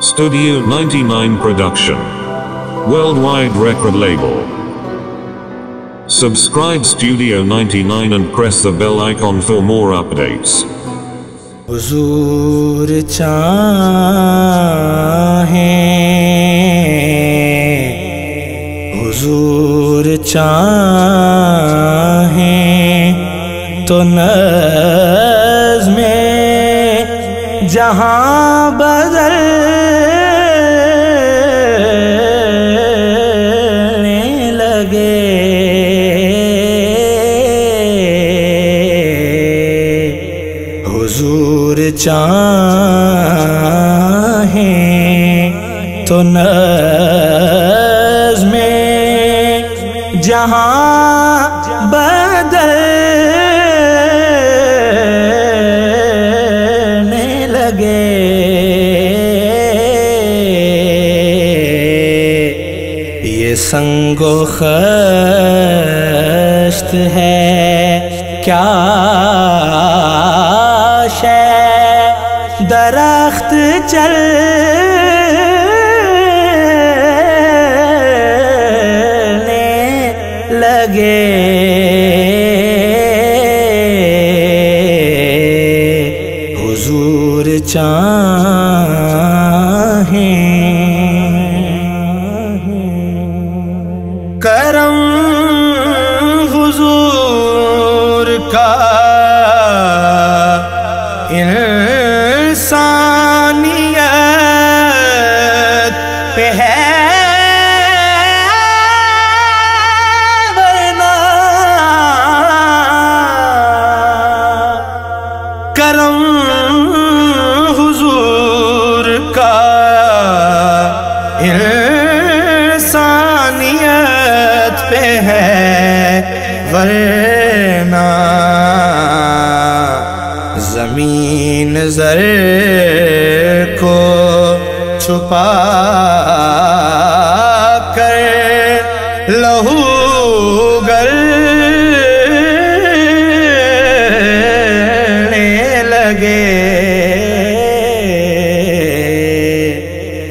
Studio 99 Production. Worldwide record label. Subscribe Studio 99 and press the bell icon for more updates. حضور چاہیں، حضور چاہیں تو نظم جہاں بدلنے لگے، حضور چاہیں تو نظم جہاں بدلنے لگے، یہ سنگ و خشت ہے کیا درخت چلنے لگے، حضور چاہیں، کرم حضور کا انسانیت پہ ہے، ورنہ کرم حضور کا انسانیت پہ ہے، ورنہ زمین زر کو چھپا کر لہو گلنے لگے،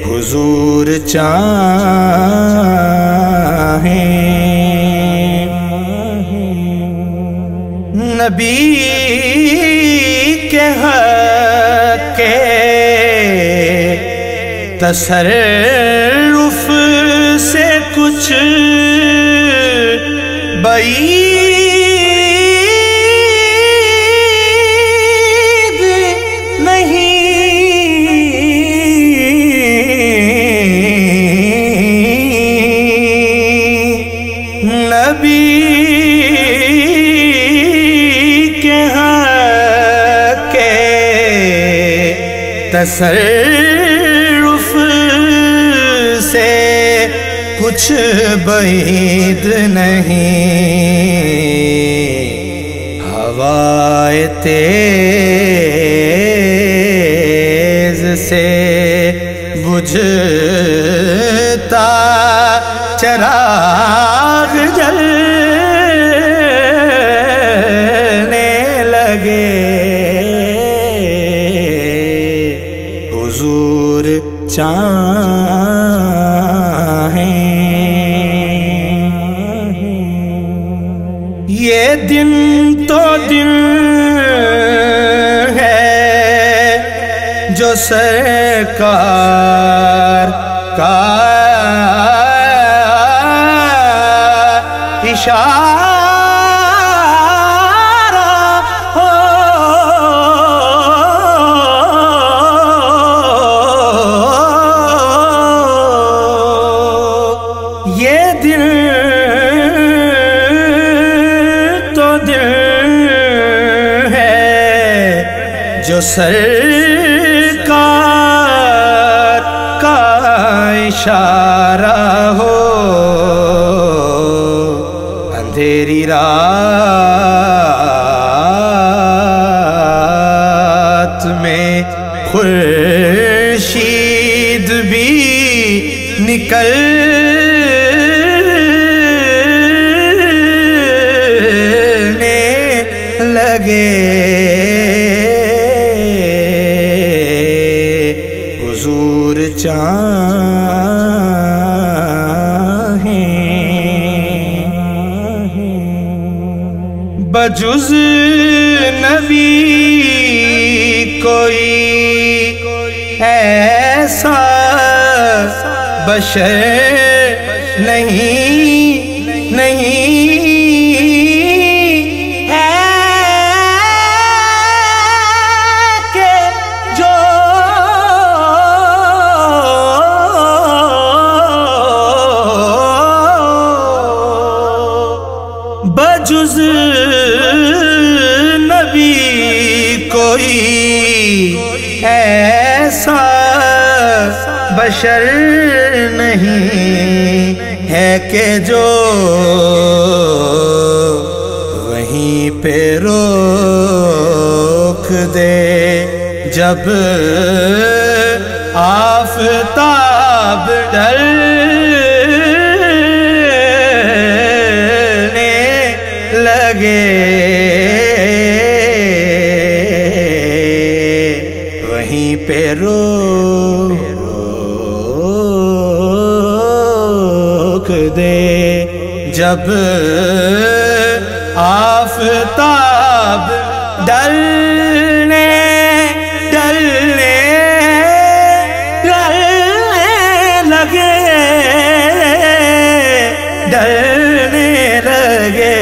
حضور چاہیں، نبی کے حق کے تصرف سے کچھ بعید نہیں، نبی تصرف سے کچھ بعید نہیں، ہوائے تیز سے بجھتا چراغ جلنے لگے، حضور چاہیں، یہ دن تو دن ہے جو سرکار کا اشارہ جو سرکار کا اشارہ ہو، اندھیری رات میں خورشید بھی نکلنے لگے، حضور چاہیں بجز نبی کوئی ایسا بشر نہیں ہے کہ جو بجز نبی کوئی ایسا بشر نہیں ہے کہ جو وہیں پہ روک دے جب آفتاب ڈھلنے لگے وہیں پہ روک دے جب آفتاب ڈلنے لگے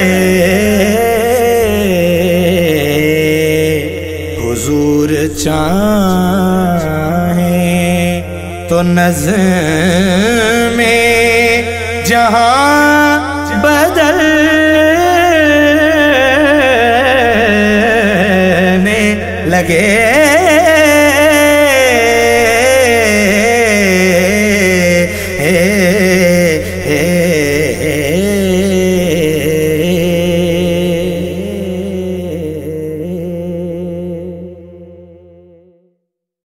حضور چاہیں تو نظم جہاں بدلنے لگے